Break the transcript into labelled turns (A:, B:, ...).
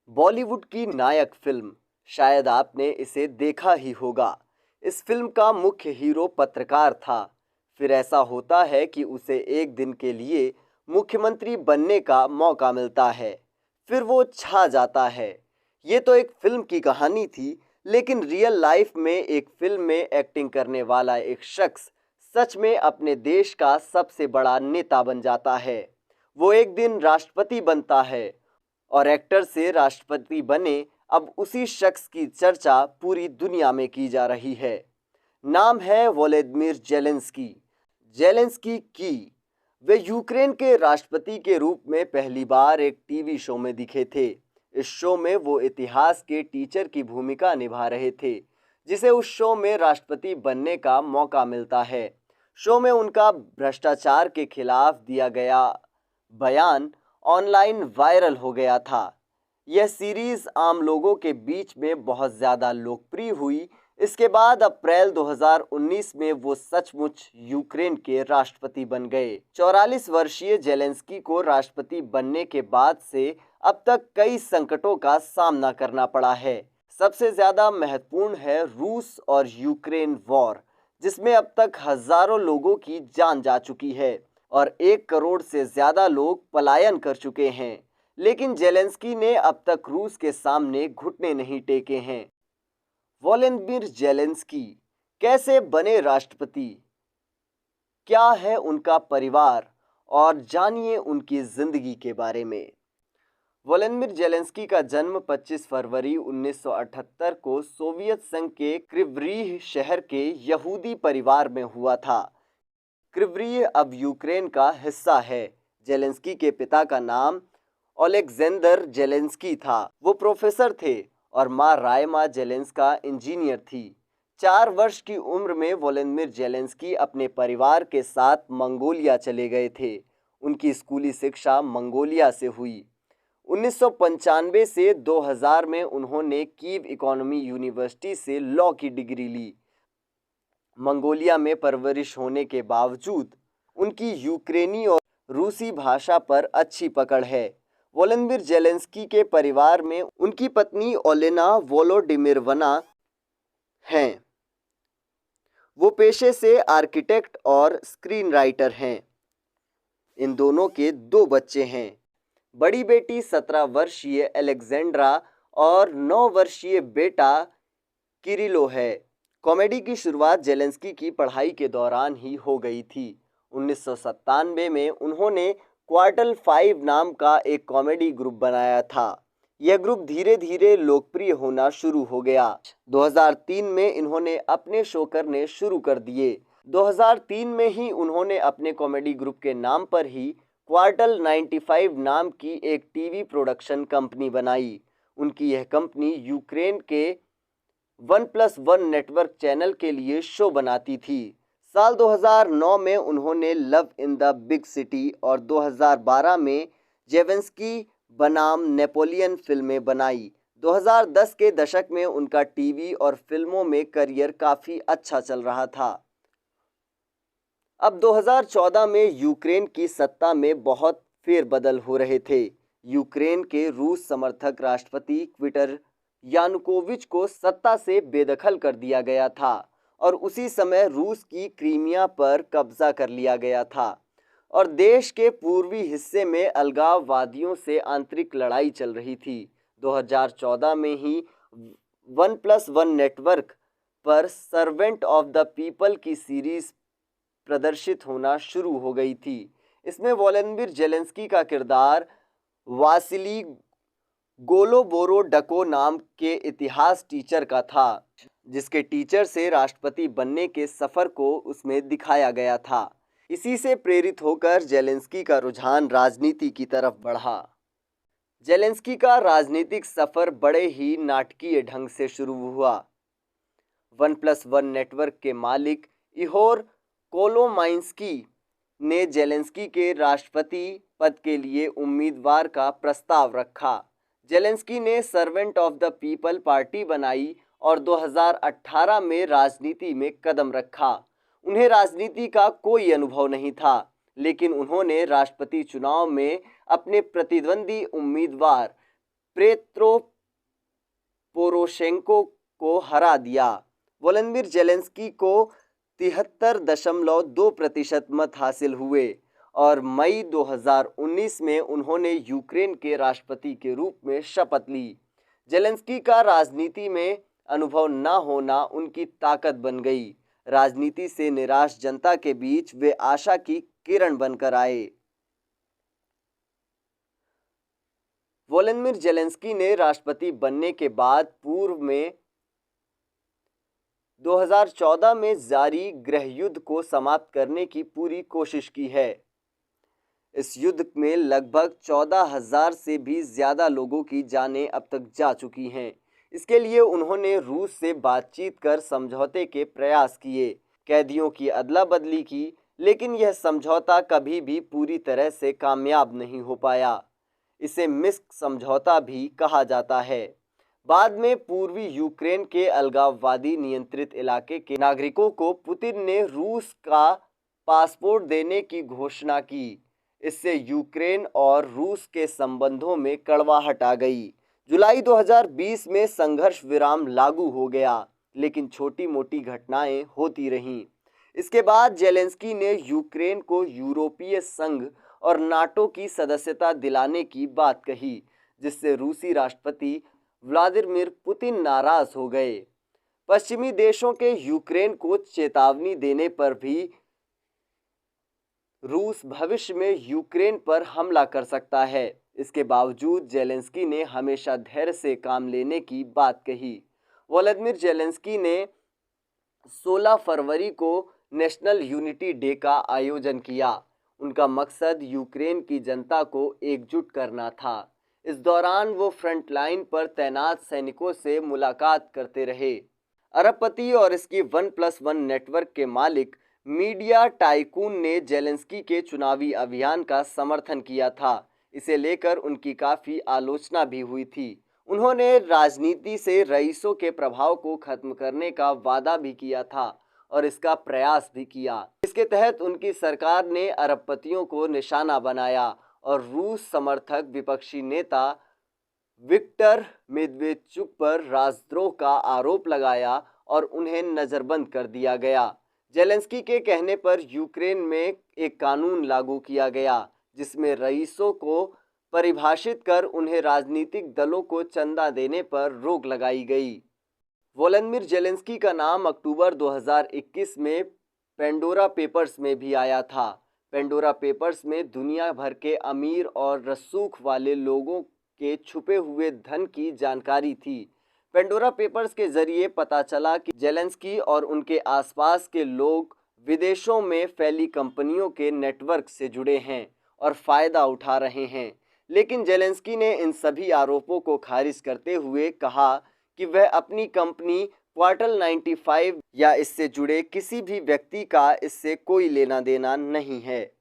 A: बॉलीवुड की नायक फिल्म, शायद आपने इसे देखा ही होगा। इस फिल्म का मुख्य हीरो पत्रकार था। फिर ऐसा होता है कि उसे एक दिन के लिए मुख्यमंत्री बनने का मौका मिलता है। फिर वो छा जाता है। ये तो एक फिल्म की कहानी थी, लेकिन रियल लाइफ में एक फिल्म में एक्टिंग करने वाला एक शख्स सच में अपने देश का सबसे बड़ा नेता बन जाता है। वो एक दिन राष्ट्रपति बनता है और एक्टर से राष्ट्रपति बने, अब उसी शख्स की चर्चा पूरी दुनिया में की जा रही है। नाम है वोलोदिमीर जेलेंस्की। जेलेंस्की की वे यूक्रेन के राष्ट्रपति के रूप में पहली बार एक टीवी शो में दिखे थे। इस शो में वो इतिहास के टीचर की भूमिका निभा रहे थे, जिसे उस शो में राष्ट्रपति बनने का मौका मिलता है। शो में उनका भ्रष्टाचार के खिलाफ दिया गया बयान ऑनलाइन वायरल हो गया था। यह सीरीज आम लोगों के बीच में बहुत ज़्यादा लोकप्रिय हुई। इसके बाद अप्रैल 2019 में वो सचमुच यूक्रेन के राष्ट्रपति बन गए। 44 वर्षीय जेलेंस्की को राष्ट्रपति बनने के बाद से अब तक कई संकटों का सामना करना पड़ा है। सबसे ज़्यादा महत्वपूर्ण है रूस और यूक्रेन वॉर, जिसमें अब तक हजारों लोगों की जान जा चुकी है और 1 करोड़ से ज़्यादा लोग पलायन कर चुके हैं। लेकिन जेलेंस्की ने अब तक रूस के सामने घुटने नहीं टेके हैं। वोलोदिमीर जेलेंस्की कैसे बने राष्ट्रपति, क्या है उनका परिवार, और जानिए उनकी जिंदगी के बारे में। वोलोदिमीर जेलेंस्की का जन्म 25 फरवरी 1978 को सोवियत संघ के क्रिवरीह शहर के यहूदी परिवार में हुआ था। क्रिवरीह अब यूक्रेन का हिस्सा है। जेलेंस्की के पिता का नाम ओलेक्जेंडर जेलेंस्की था। वो प्रोफेसर थे और माँ रायमा जेलेंस्का इंजीनियर थी। 4 वर्ष की उम्र में वोलोदिमीर जेलेंस्की अपने परिवार के साथ मंगोलिया चले गए थे। उनकी स्कूली शिक्षा मंगोलिया से हुई। 1995 से 2000 में उन्होंने कीव इकोनॉमी यूनिवर्सिटी से लॉ की डिग्री ली। मंगोलिया में परवरिश होने के बावजूद उनकी यूक्रेनी और रूसी भाषा पर अच्छी पकड़ है। वोलोदिमीर जेलेंस्की के परिवार में उनकी पत्नी ओलेना वोलोडिमिरवना हैं। वो पेशे से आर्किटेक्ट और स्क्रीन राइटर हैं। इन दोनों के 2 बच्चे हैं। बड़ी बेटी 17 वर्षीय एलेक्जेंड्रा और 9 वर्षीय बेटा किरिलो है। कॉमेडी की शुरुआत जेलेंस्की की पढ़ाई के दौरान ही हो गई थी। 1997 में उन्होंने क्वार्टर 5 नाम का एक कॉमेडी ग्रुप बनाया था। यह ग्रुप धीरे धीरे लोकप्रिय होना शुरू हो गया। 2003 में इन्होंने अपने शो करने शुरू कर दिए। 2003 में ही उन्होंने अपने कॉमेडी ग्रुप के नाम पर ही क्वार्टर 95 नाम की एक टीवी प्रोडक्शन कंपनी बनाई। उनकी यह कंपनी यूक्रेन के 1+1 नेटवर्क चैनल के लिए शो बनाती थी। साल 2009 में उन्होंने love in the big city और 2012 में जेवेंस्की बनाम नेपोलियन फिल्में बनाई। 2010 के दशक में उनका टीवी और फिल्मों में करियर काफ़ी अच्छा चल रहा था। अब 2014 में यूक्रेन की सत्ता में बहुत फेरबदल हो रहे थे। यूक्रेन के रूस समर्थक राष्ट्रपति क्विटर यानुकोविच को सत्ता से बेदखल कर दिया गया था और उसी समय रूस की क्रीमिया पर कब्जा कर लिया गया था और देश के पूर्वी हिस्से में अलगाववादियों से आंतरिक लड़ाई चल रही थी। 2014 में ही 1+1 नेटवर्क पर सर्वेंट ऑफ द पीपल की सीरीज प्रदर्शित होना शुरू हो गई थी। इसमें वोलोदिमीर जेलेंस्की का किरदार वासिली गोलोबोरोडको नाम के इतिहास टीचर का था, जिसके टीचर से राष्ट्रपति बनने के सफ़र को उसमें दिखाया गया था। इसी से प्रेरित होकर जेलेंस्की का रुझान राजनीति की तरफ बढ़ा। जेलेंस्की का राजनीतिक सफ़र बड़े ही नाटकीय ढंग से शुरू हुआ। 1+1 नेटवर्क के मालिक इहोर कोलोमाइंस्की ने जेलेंस्की के राष्ट्रपति पद के लिए उम्मीदवार का प्रस्ताव रखा। जेलेंस्की ने servant of the people party बनाई और 2018 में राजनीति में कदम रखा। उन्हें राजनीति का कोई अनुभव नहीं था, लेकिन उन्होंने राष्ट्रपति चुनाव में अपने प्रतिद्वंदी उम्मीदवार पेत्रो पोरोशेंको को हरा दिया। वोलोदिमीर जेलेंस्की को 73.2% मत हासिल हुए और मई 2019 में उन्होंने यूक्रेन के राष्ट्रपति के रूप में शपथ ली। जेलेंस्की का राजनीति में अनुभव न होना उनकी ताकत बन गई। राजनीति से निराश जनता के बीच वे आशा की किरण बनकर आए। वोलोदिमीर जेलेंस्की ने राष्ट्रपति बनने के बाद पूर्व में 2014 में जारी गृहयुद्ध को समाप्त करने की पूरी कोशिश की है। इस युद्ध में लगभग 14,000 से भी ज़्यादा लोगों की जानें अब तक जा चुकी हैं। इसके लिए उन्होंने रूस से बातचीत कर समझौते के प्रयास किए, कैदियों की अदला बदली की, लेकिन यह समझौता कभी भी पूरी तरह से कामयाब नहीं हो पाया। इसे मिन्स्क समझौता भी कहा जाता है। बाद में पूर्वी यूक्रेन के अलगाववादी नियंत्रित इलाके के नागरिकों को पुतिन ने रूस का पासपोर्ट देने की घोषणा की। इससे यूक्रेन और रूस के संबंधों में कड़वाहट आ गई। जुलाई 2020 में संघर्ष विराम लागू हो गया, लेकिन छोटी मोटी घटनाएं होती रहीं। इसके बाद जेलेंस्की ने यूक्रेन को यूरोपीय संघ और नाटो की सदस्यता दिलाने की बात कही, जिससे रूसी राष्ट्रपति व्लादिमीर पुतिन नाराज हो गए। पश्चिमी देशों के यूक्रेन को चेतावनी देने पर भी रूस भविष्य में यूक्रेन पर हमला कर सकता है। इसके बावजूद जेलेंस्की ने हमेशा धैर्य से काम लेने की बात कही। वोलोदिमीर जेलेंस्की ने 16 फरवरी को नेशनल यूनिटी डे का आयोजन किया। उनका मकसद यूक्रेन की जनता को एकजुट करना था। इस दौरान वो फ्रंट लाइन पर तैनात सैनिकों से मुलाकात करते रहे। अरबपति और इसकी 1+1 नेटवर्क के मालिक मीडिया टाइकून ने जेलेंस्की के चुनावी अभियान का समर्थन किया था। इसे लेकर उनकी काफ़ी आलोचना भी हुई थी। उन्होंने राजनीति से रईसों के प्रभाव को खत्म करने का वादा भी किया था और इसका प्रयास भी किया। इसके तहत उनकी सरकार ने अरबपतियों को निशाना बनाया और रूस समर्थक विपक्षी नेता विक्टर मेदवेदेचुक पर राजद्रोह का आरोप लगाया और उन्हें नज़रबंद कर दिया गया। जेलेंस्की के कहने पर यूक्रेन में एक कानून लागू किया गया, जिसमें रईसों को परिभाषित कर उन्हें राजनीतिक दलों को चंदा देने पर रोक लगाई गई। वोलोदिमीर जेलेंस्की का नाम अक्टूबर 2021 में पेंडोरा पेपर्स में भी आया था। पेंडोरा पेपर्स में दुनिया भर के अमीर और रसूख वाले लोगों के छुपे हुए धन की जानकारी थी। पेंडोरा पेपर्स के जरिए पता चला कि जेलेंस्की और उनके आसपास के लोग विदेशों में फैली कंपनियों के नेटवर्क से जुड़े हैं और फ़ायदा उठा रहे हैं। लेकिन जेलेंस्की ने इन सभी आरोपों को खारिज करते हुए कहा कि वह अपनी कंपनी क्वार्टल 95 या इससे जुड़े किसी भी व्यक्ति का इससे कोई लेना देना नहीं है।